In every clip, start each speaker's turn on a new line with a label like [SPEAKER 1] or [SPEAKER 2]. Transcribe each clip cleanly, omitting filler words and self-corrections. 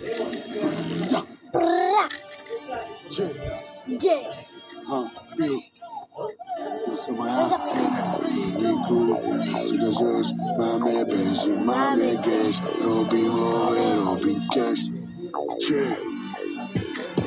[SPEAKER 1] J.
[SPEAKER 2] Pil. To som ja. Plný klub, Mercedes S, máme benzín, máme gas, robím love, robím cash.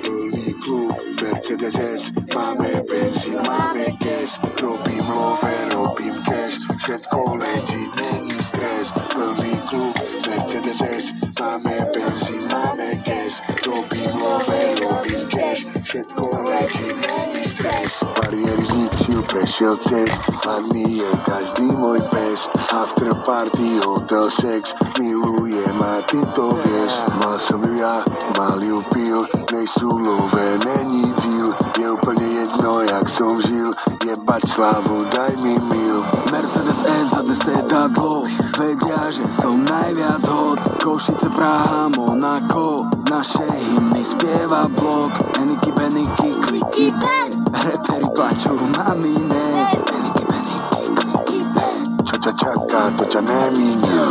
[SPEAKER 2] Plný klub, Mercedes S, máme benzín, máme gas, robím love, robím cash. Všetko letí, není stres. Plný klub, Mercedes S, máme benzín, máme gas, robím love, robím cash. Všetko letí, není stres. Bariéry zničil, prešiel cez, hlavný je každý môj pes. After party, hotel, sex, milujem a ty to vieš. Mal som ju ja, mal ju pil, nejsú love, není deal. Je úplne jedno, jak som žil, jebať slávu, daj mi mil.
[SPEAKER 3] Mercedes S za 10 dadlo, vedia, že som najviac hod. Košice, Praha, Monako, naše hymny spieva blok. Eniky, beniky, kliky, bang. Reperi plačú, mami, ne. Eniky, beniky, kliky, bang.
[SPEAKER 2] Čo ťa čaká, to ťa nemíňa.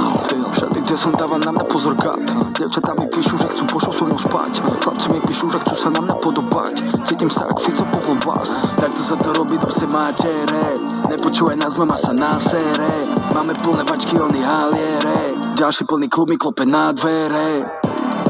[SPEAKER 3] Všade, kde som dáva na mňa pozor gata. Devčatá mi píšu, že chcú pošlo so mnou spať. Chlapci mi píšu, že chcú sa na mňa podobať. Cítim sa jak Fico po voľbách. Takto sa to robí, do pse mátere. Nepočúvaj nás, mama sa na sere. Máme plné vačky, oni haliere. Ďalší plný klub mi klope na dvere.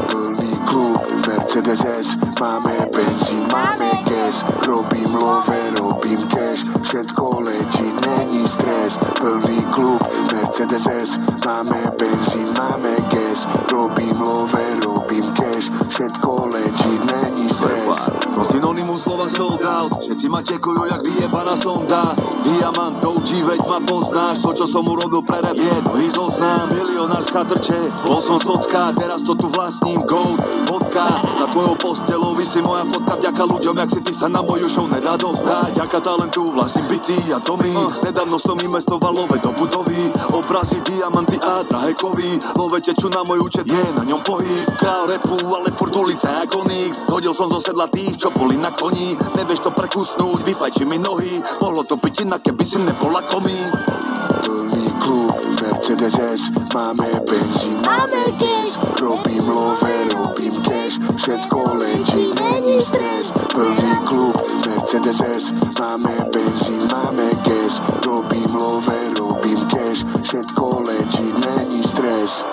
[SPEAKER 2] Plný klub, Mercedes S, máme benzín, máme gas, robím love, robím cash, všetko letí, není stres. Plný klub, Mercedes S, máme benzín, máme gas, robím love, robím cash, všetko letí, není stres.
[SPEAKER 4] Som synonymus slova sold out, všetci ma čekujú jak vyjebaná sonda. Diamantov, či veď ma poznáš, to čo som urobil pre rap je dlhý zoznam. Milionárska trče, bol som socka, teraz to tu vlastním gold, vodka. Na tvojou postelou visí moja fotka, vďaka ľuďom, jak si ty sa na moju show nedá dostať. Vďaka talentu vlastním byty a domy, nedávno som investoval love do budovy. Obrazy, diamanty a drahé kovy, love tečú na môj účet, je na ňom pohyb. Král repu, ale furt ulice ako Nix. Hodil som zo sedla tých, čo boli na koni. Nevieš to prekusnúť, vyfajči mi nohy. Mohlo to byť inak, keby si nebola komí.
[SPEAKER 2] Plný klub, Mercedes S, máme benzín, máme gas, robím love, robím cash, všetko letí, není stres. Plný klub, Mercedes S, máme benzín, máme gas, robím love, robím cash, všetko letí, není stres.